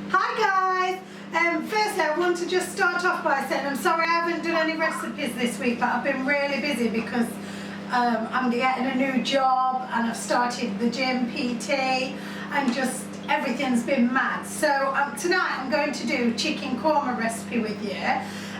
Hi guys! Firstly I want to just start off by saying I'm sorry I haven't done any recipes this week, but I've been really busy because I'm getting a new job and I've started the gym PT and just everything's been mad. So tonight I'm going to do chicken korma recipe with you.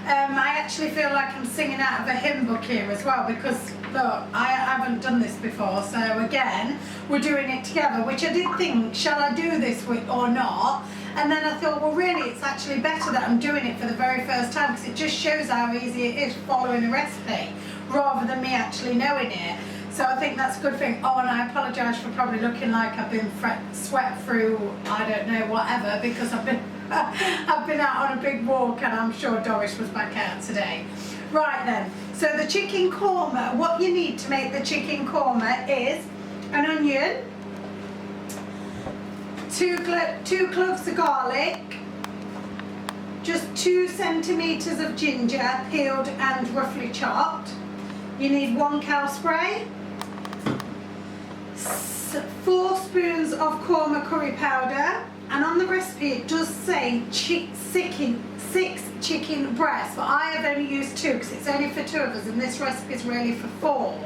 I actually feel like I'm singing out of a hymn book here as well because look, I haven't done this before, so again we're doing it together, which I did think, shall I do this or not? And then I thought, well really it's actually better that I'm doing it for the very first time because it just shows how easy it is following a recipe rather than me actually knowing it. So I think that's a good thing. Oh, and I apologise for probably looking like I've been sweat through, I don't know, whatever, because I've been out on a big walk and I'm sure Doris was back out today. Right then, so the chicken korma, what you need to make the chicken korma is an onion, two cloves of garlic, just 2 centimetres of ginger, peeled and roughly chopped. You need 1 cow spray, 4 spoons of korma curry powder, and on the recipe it does say 6 chicken breasts, but I have only used 2 because it's only for 2 of us and this recipe is really for 4.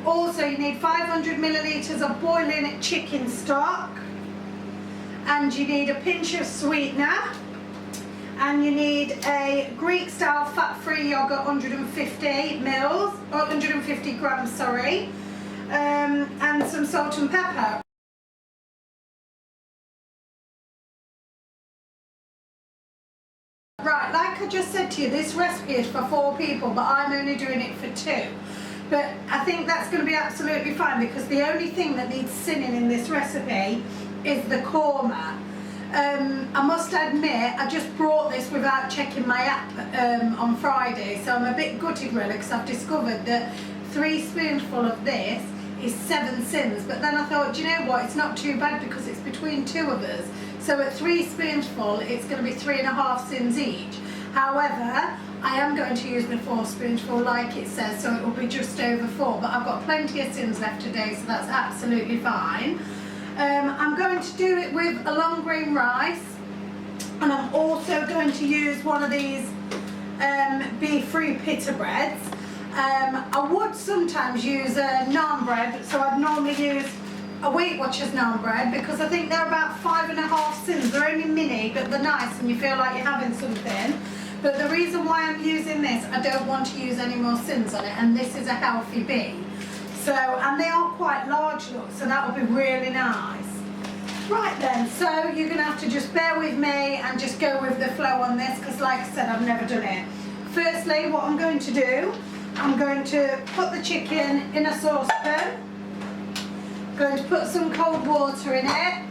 Also you need 500 millilitres of boiling chicken stock, and you need a pinch of sweetener, and you need a Greek style fat-free yogurt, 150 grams, sorry, and some salt and pepper. Right, like I just said to you, this recipe is for 4 people, but I'm only doing it for 2. But I think that's going to be absolutely fine because the only thing that needs sinning in this recipe is the korma. I must admit, I just brought this without checking my app on Friday, so I'm a bit gutted really because I've discovered that 3 spoonfuls of this is 7 sins, but then I thought, do you know what, it's not too bad because it's between 2 of us, so at 3 spoonfuls it's going to be 3.5 sins each. However, I am going to use the 4 spoonful like it says, so it will be just over 4, but I've got plenty of sins left today, so that's absolutely fine. I'm going to do it with a long grain rice, and I'm also going to use one of these beef-free pita breads. I would sometimes use a naan bread, so I'd normally use a Weight Watchers naan bread because I think they're about 5.5 sins. They're only mini, but they're nice and you feel like you're having something. But the reason why I'm using this, I don't want to use any more sins on it, and this is a healthy bee. So, and they are quite large, look, so that will be really nice. Right then, so you're going to have to just bear with me and just go with the flow on this because like I said, I've never done it. Firstly, what I'm going to do, I'm going to put the chicken in a saucepan. I'm going to put some cold water in it.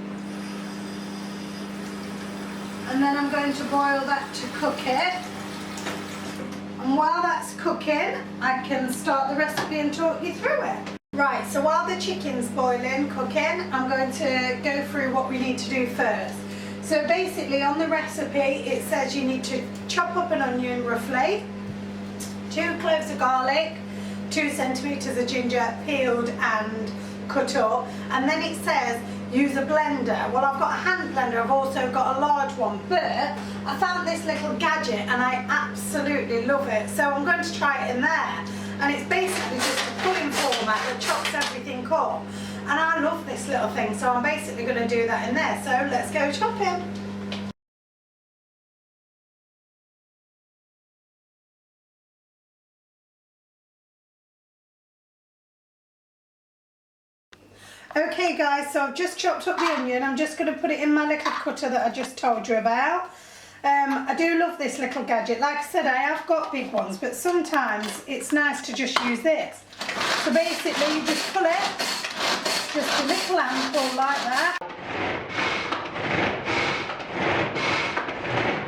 And then I'm going to boil that to cook it. And while that's cooking, I can start the recipe and talk you through it. Right, so while the chicken's boiling, cooking, I'm going to go through what we need to do first. So basically on the recipe, it says you need to chop up an onion roughly, 2 cloves of garlic, 2 centimetres of ginger peeled and cut up, and then it says use a blender. Well, I've got a hand blender, I've also got a large one, but I found this little gadget and I absolutely love it, so I'm going to try it in there. And it's basically just a pudding format that chops everything up, and I love this little thing, so I'm basically going to do that in there, so let's go chopping. Okay guys, so I've just chopped up the onion. I'm just going to put it in my little cutter that I just told you about. I do love this little gadget. Like I said, I have got big ones, but sometimes it's nice to just use this. So basically you just pull it, just a little handful like that.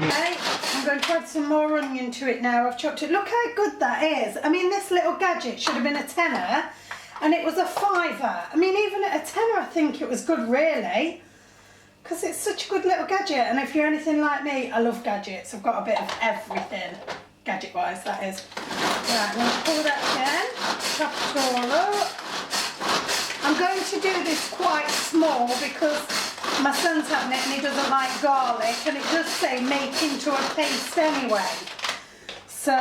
Okay, I'm going to add some more onion to it now. I've chopped it. Look how good that is. I mean, this little gadget should have been a tenner. And it was a £5. I mean, even at a tenner, I think it was good, really, because it's such a good little gadget. And if you're anything like me, I love gadgets. I've got a bit of everything, gadget-wise, that is. Right, I'm going to pull that again, chop it all up. I'm going to do this quite small because My son's having it and he doesn't like garlic, and it does say make into a paste anyway. So,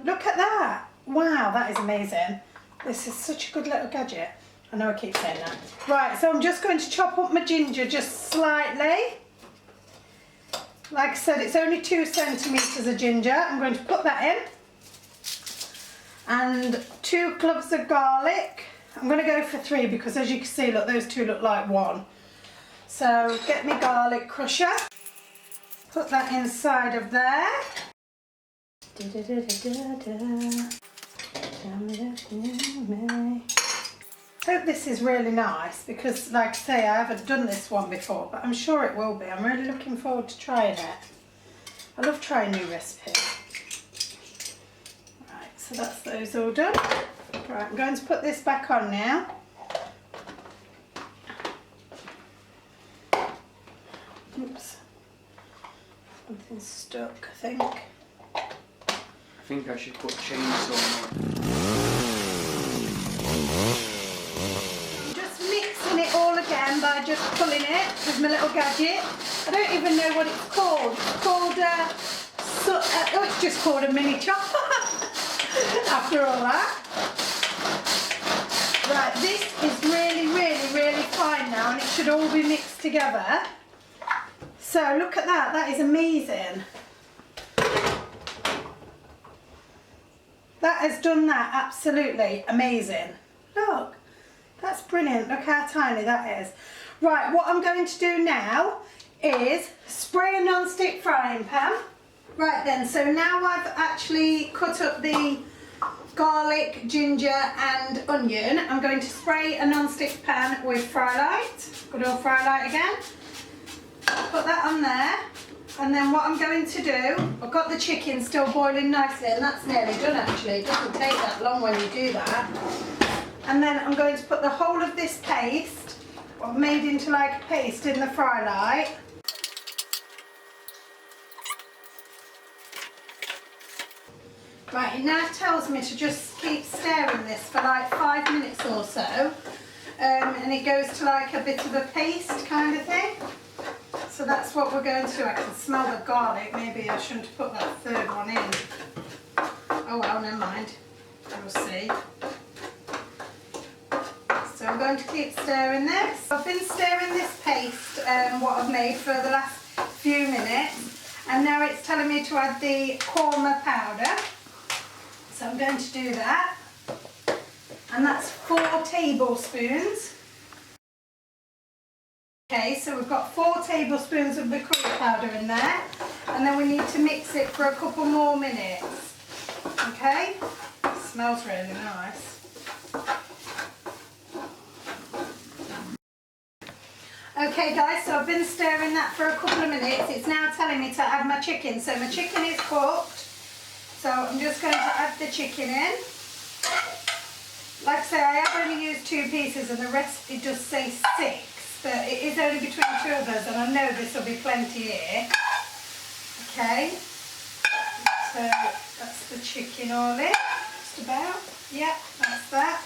look at that. Wow, that is amazing. This is such a good little gadget. I know I keep saying that. Right, so I'm just going to chop up my ginger just slightly. Like I said, it's only 2 centimetres of ginger. I'm going to put that in. And 2 cloves of garlic. I'm going to go for 3 because as you can see, look, those 2 look like 1. So get me garlic crusher. Put that inside of there. Hope this is really nice because, like I say, I haven't done this one before, but I'm sure it will be. I'm really looking forward to trying it. I love trying new recipes. Right, so that's those all done. Right, I'm going to put this back on now. Oops. Something's stuck, I think. I think I should put chainsaw on. Just mixing it all again by just pulling it with my little gadget. I don't even know what it's called. It's called, oh, it's just called a mini chopper after all that. Right, this is really, really, really fine now and it should all be mixed together. So look at that, that is amazing. That has done that absolutely amazing. Look, that's brilliant. Look how tiny that is. Right, what I'm going to do now is spray a non-stick frying pan. Right then, so now I've actually cut up the garlic, ginger and onion. I'm going to spray a non-stick pan with fry light. Good old fry light again. Put that on there. And then what I'm going to do, I've got the chicken still boiling nicely and that's nearly done actually. It doesn't take that long when you do that. And then I'm going to put the whole of this paste, what I've made into like a paste, in the fry light. Right, it now tells me to just keep stirring this for like 5 minutes or so. And it goes to like a bit of a paste kind of thing. So that's what we're going to do. I can smell the garlic. Maybe I shouldn't have put that third one in. Oh well, never mind. We'll see. So I'm going to keep stirring this. I've been stirring this paste, what I've made, for the last few minutes. And now it's telling me to add the korma powder. So I'm going to do that. And that's 4 tablespoons. Okay, so we've got 4 tablespoons of the curry powder in there, and then we need to mix it for a couple more minutes. Okay, it smells really nice. Okay guys, so I've been stirring that for a couple of minutes. It's now telling me to add my chicken. So my chicken is cooked, so I'm just going to add the chicken in. Like I say, I have only used 2 pieces and the recipe does say 6. But it is only between 2 of us and I know this will be plenty here. Okay, so that's the chicken all in, just about. Yeah, that's that.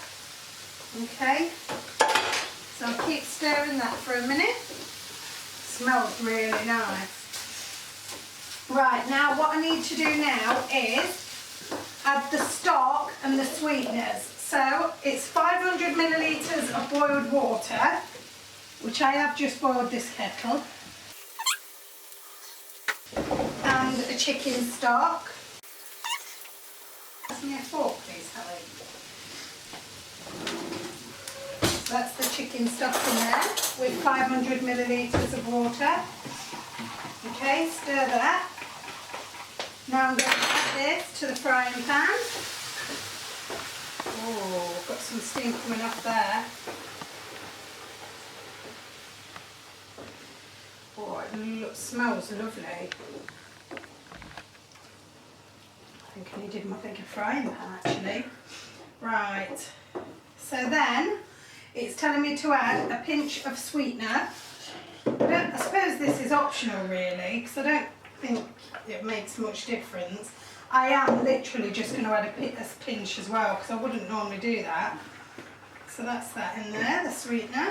Okay, so I'll keep stirring that for a minute. Smells really nice. Right, now what I need to do now is add the stock and the sweeteners. So it's 500 millilitres of boiled water, which I have just boiled this kettle, and a chicken stock. Pass me a fork please, Hallie. So that's the chicken stock in there with 500 millilitres of water. Okay, stir that. Now I'm going to add this to the frying pan. Oh, got some steam coming off there. Oh, it smells lovely. I think I needed my bigger frying pan actually. Right, so then it's telling me to add a pinch of sweetener. I suppose this is optional really, because I don't think it makes much difference. I am literally just going to add a pinch as well, because I wouldn't normally do that. So that's that in there, the sweetener.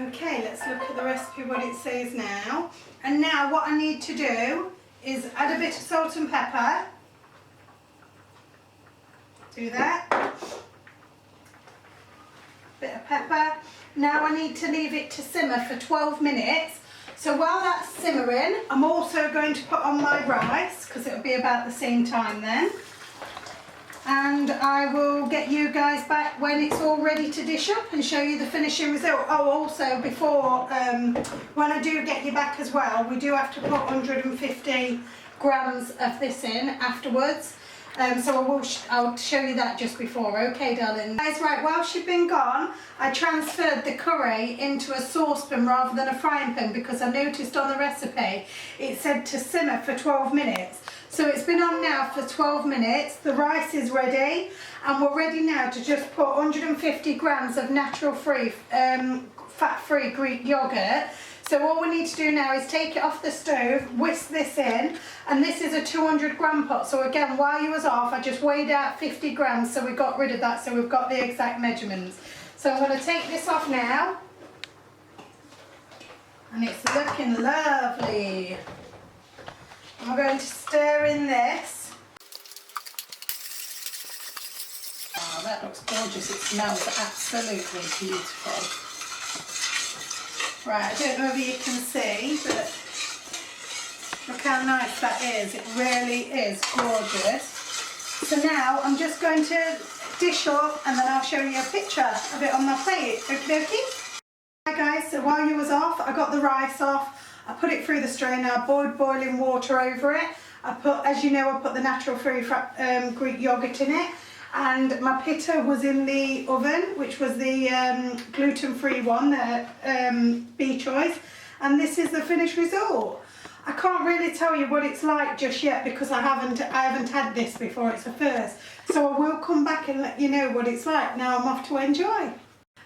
Okay, let's look at the recipe, what it says now. And now what I need to do is add a bit of salt and pepper. Do that. Bit of pepper. Now I need to leave it to simmer for 12 minutes. So while that's simmering, I'm also going to put on my rice, because it'll be about the same time then. And I will get you guys back when it's all ready to dish up and show you the finishing result. Oh, also before, when I do get you back as well, we do have to put 150 grams of this in afterwards. So I'll show you that just before. Okay, darling. Guys, right, while she'd been gone, I transferred the curry into a saucepan rather than a frying pan because I noticed on the recipe it said to simmer for 12 minutes. So it's been on now for 12 minutes, the rice is ready, and we're ready now to just put 150 grams of natural free, fat-free Greek yogurt. So all we need to do now is take it off the stove, whisk this in, and this is a 200 gram pot. So again, while you was off, I just weighed out 50 grams, so we got rid of that, so we've got the exact measurements. So I'm going to take this off now, and it's looking lovely. I'm going to stir in this. Oh, that looks gorgeous. It smells absolutely beautiful. Right, I don't know if you can see, but look how nice that is. It really is gorgeous. So now I'm just going to dish up and then I'll show you a picture of it on my plate. Okie dokie? Hi guys, so while you was off, I got the rice off. I put it through the strainer, I boiled boiling water over it. I put, as you know, I put the natural free Greek yogurt in it. And my pita was in the oven, which was the gluten-free one, the B choice. And this is the finished result. I can't really tell you what it's like just yet because I haven't had this before, it's a first. So I will come back and let you know what it's like. Now I'm off to enjoy.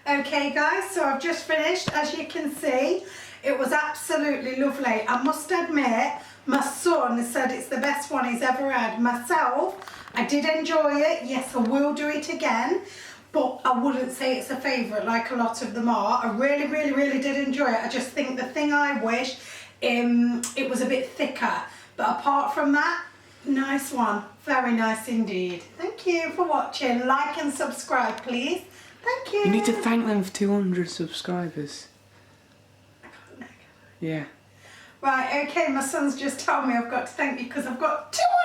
Okay guys, so I've just finished, as you can see. It was absolutely lovely. I must admit, my son said it's the best one he's ever had. Myself, I did enjoy it. Yes, I will do it again, but I wouldn't say it's a favourite like a lot of them are. I really, really, really did enjoy it. I just think the thing I wish, it was a bit thicker. But apart from that, nice one. Very nice indeed. Thank you for watching. Like and subscribe, please. Thank you. You need to thank them for 200 subscribers. Yeah. Right, okay, my son's just told me I've got to thank you because I've got 200